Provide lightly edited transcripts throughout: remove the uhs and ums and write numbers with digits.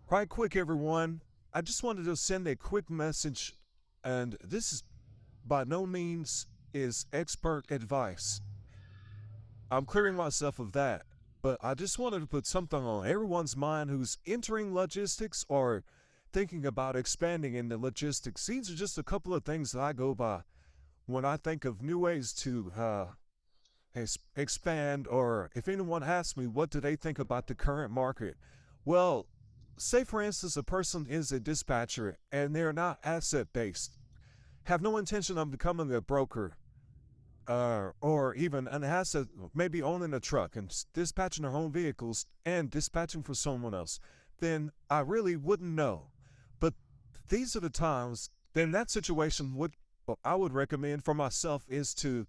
Right quick, everyone. I just wanted to send a quick message, and this is by no means is expert advice. I'm clearing myself of that, but I just wanted to put something on everyone's mind who's entering logistics or thinking about expanding into logistics. These are just a couple of things that I go by when I think of new ways to expand, or if anyone asks me what do they think about the current market. Well, say for instance a person is a dispatcher and they're not asset based, have no intention of becoming a broker, or even an asset, maybe owning a truck and dispatching their own vehicles and dispatching for someone else, then I really wouldn't know. But these are the times, in that situation, what I would recommend for myself is to,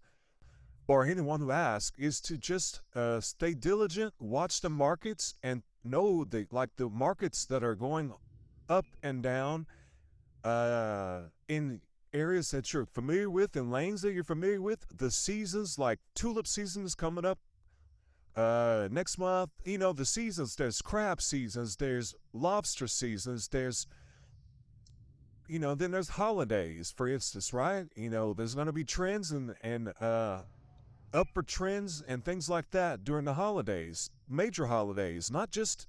or anyone who asks, is to just stay diligent, watch the markets, and know the markets that are going up and down in areas that you're familiar with and lanes that you're familiar with. The seasons, like tulip season is coming up next month. You know, the seasons, there's crab seasons, there's lobster seasons, there's, then there's holidays, for instance, right? There's going to be trends and upward trends and things like that during the holidays, major holidays, not just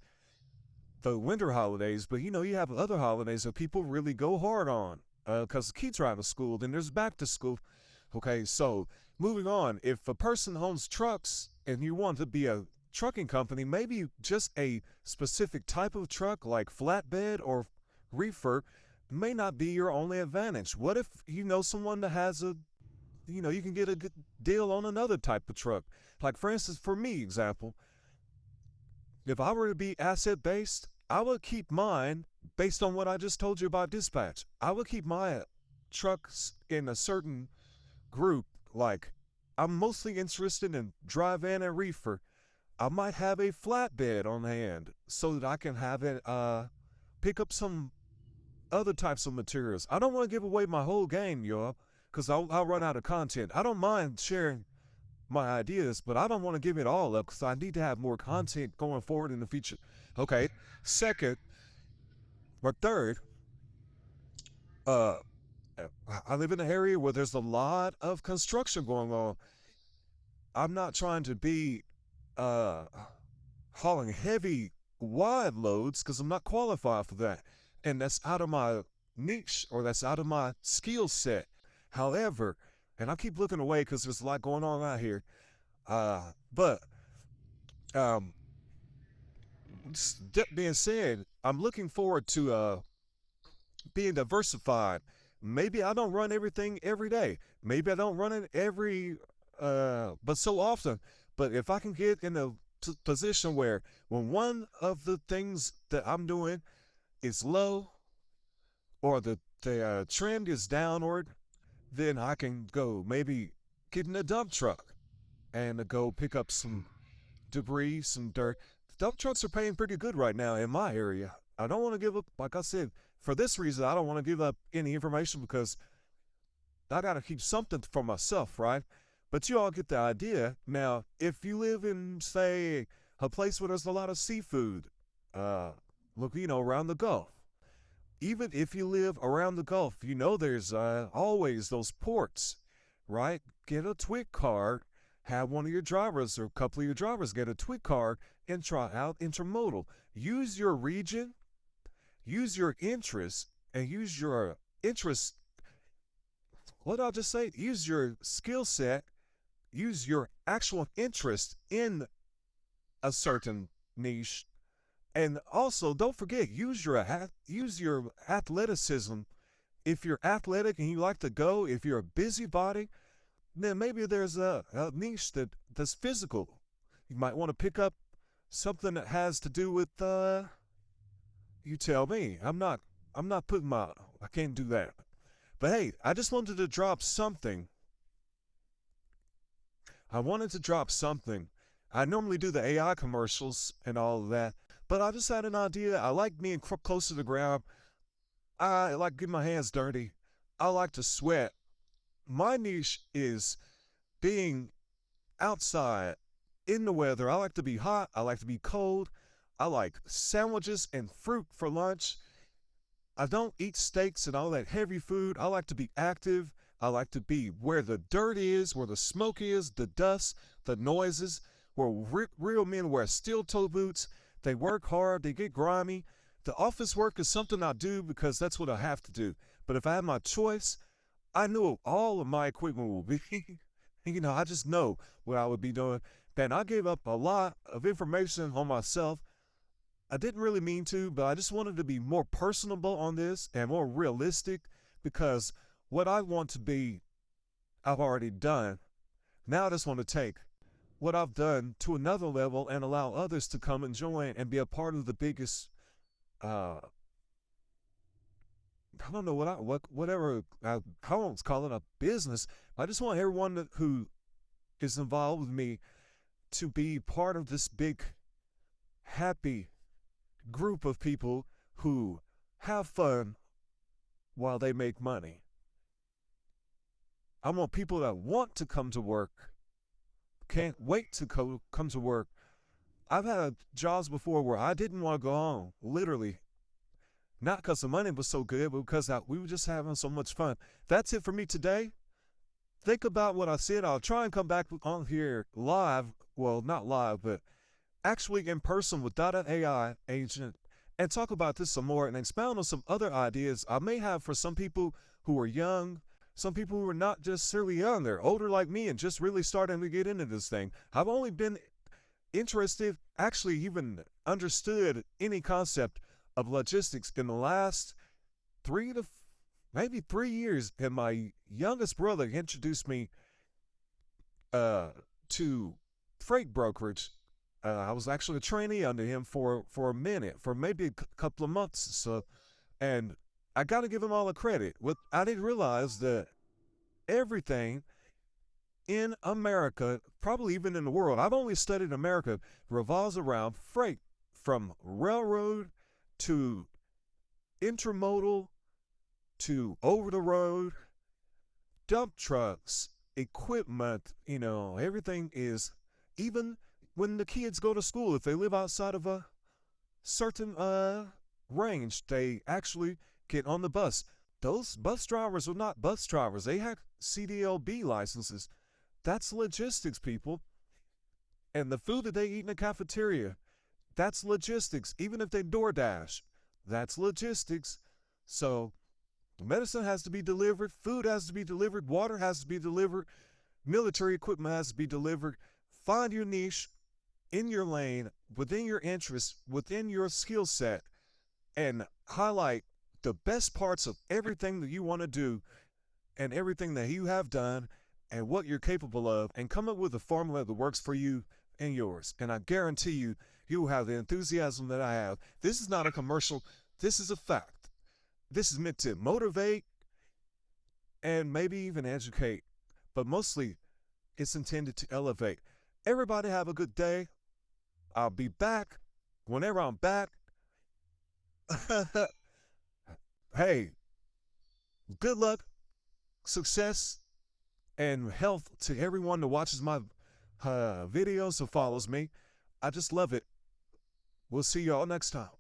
the winter holidays, but you have other holidays that people really go hard on because the kids are out of school. Then there's back to school. Okay, so moving on. If a person owns trucks and you want to be a trucking company, maybe just a specific type of truck like flatbed or reefer may not be your only advantage. What if you know someone that has you can get a good deal on another type of truck? Like, for instance, for me, example, if I were to be asset based, I would keep mine based on what I just told you about dispatch. I would keep my trucks in a certain group. Like, I'm mostly interested in dry van and reefer. I might have a flatbed on hand so that I can have it pick up some other types of materials. I don't want to give away my whole game, y'all, because I'll run out of content. I don't mind sharing my ideas, but I don't want to give it all up because I need to have more content going forward in the future. Okay. Second or third, uh, I live in an area where there's a lot of construction going on. I'm not trying to be uh, hauling heavy, wide loads because I'm not qualified for that. And that's out of my niche, or that's out of my skill set. However, and I keep looking away because there's a lot going on out here. But um, that being said, I'm looking forward to being diversified. Maybe I don't run everything every day. Maybe I don't run it but so often. But if I can get in a position where when one of the things that I'm doing is low, or the trend is downward, then I can go maybe get in a dump truck and go pick up some debris, some dirt. Dump trucks are paying pretty good right now in my area. I don't want to give up, like I said, for this reason, I don't want to give up any information because I got to keep something for myself, right? But you all get the idea. Now, if you live in, say, a place where there's a lot of seafood, uh, look, around the Gulf, even if you live around the Gulf, there's always those ports, right? Get a TWIC card, have one of your drivers or a couple of your drivers get a TWIC card and try out intermodal. Use your region, use your interests, and use your interest. What I'll just say, use your skill set, use your actual interest in a certain niche. And also, don't forget, use your athleticism. If you're athletic and you like to go, if you're a busybody, then maybe there's a niche that's physical. You might want to pick up something that has to do with you tell me. I'm not putting my I can't do that. But hey, I just wanted to drop something. I wanted to drop something. I normally do the AI commercials and all of that, but I just had an idea. I like being close to the ground. I like getting my hands dirty. I like to sweat. My niche is being outside in the weather. I like to be hot. I like to be cold. I like sandwiches and fruit for lunch. I don't eat steaks and all that heavy food. I like to be active. I like to be where the dirt is, where the smoke is, the dust, the noises, where real men wear steel toe boots. They work hard, they get grimy. The office work is something I do because that's what I have to do. But if I had my choice, I knew all of my equipment would be. I just know what I would be doing. Then I gave up a lot of information on myself. I didn't really mean to, but I just wanted to be more personable on this and more realistic because what I want to be, I've already done. Now I just want to take what I've done to another level and allow others to come and join and be a part of the biggest, uh, I don't know whatever, I won't call it a business. I just want everyone who is involved with me to be part of this big, happy group of people who have fun while they make money. I want people that want to come to work, can't wait to come to work. I've had jobs before where I didn't want to go home, literally. Not because the money was so good, but because we were just having so much fun. That's it for me today. Think about what I said. I'll try and come back on here live. Well, not live, but actually in person with Data AI agent and talk about this some more and expound on some other ideas I may have for some people who are young, some people who are not necessarily young. They're older like me and just really starting to get into this thing. I've only been interested, actually even understood any concept of logistics in the last maybe 3 years. And my youngest brother introduced me to freight brokerage. I was actually a trainee under him for a minute, for maybe a couple of months. So, and I got to give him all the credit. I didn't realize that everything in America, probably even in the world, I've only studied America, revolves around freight, from railroad to intermodal to over the road, dump trucks, equipment. Everything is, even when the kids go to school, if they live outside of a certain range, they actually get on the bus. Those bus drivers were not bus drivers. They had CDLB licenses. That's logistics, people. And the food that they eat in the cafeteria, that's logistics. Even if they DoorDash, that's logistics. So medicine has to be delivered, food has to be delivered, water has to be delivered, military equipment has to be delivered. Find your niche in your lane, within your interests, within your skill set, and highlight the best parts of everything that you want to do and everything that you have done and what you're capable of, and come up with a formula that works for you and yours. And I guarantee you, you will have the enthusiasm that I have. This is not a commercial. This is a fact. This is meant to motivate and maybe even educate, but mostly it's intended to elevate. Everybody have a good day. I'll be back whenever I'm back. Hey, good luck, success, and health to everyone that watches my videos or follows me. I just love it. We'll see y'all next time.